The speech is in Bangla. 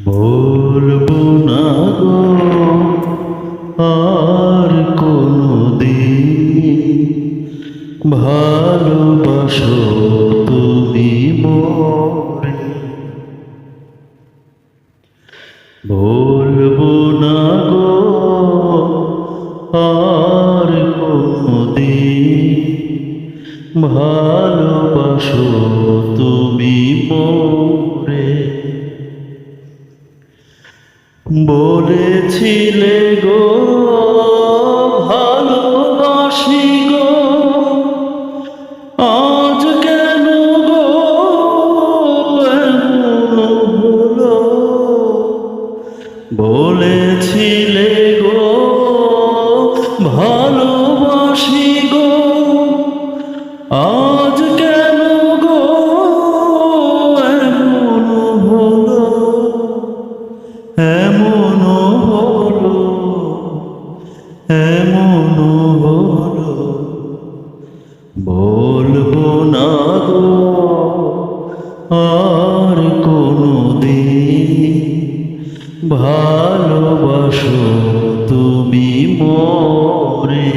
বলবো না গো আর কোনদিন ভালোবাসো তুমি মোরে। বলবো না গো আর কোনদিন ভালোবাসো তুমি মোরে। বলেছিলে গো ভালোবাসি গো, আজ কেন গো এমন হলো। বলেছিলে গো ভালোবাসি গো, আজ কেন গো এমন হলো। এমন হলো, এমন হলো। বলবো না গো আর কোনদিন ভালোবাসো তুমি মোরে।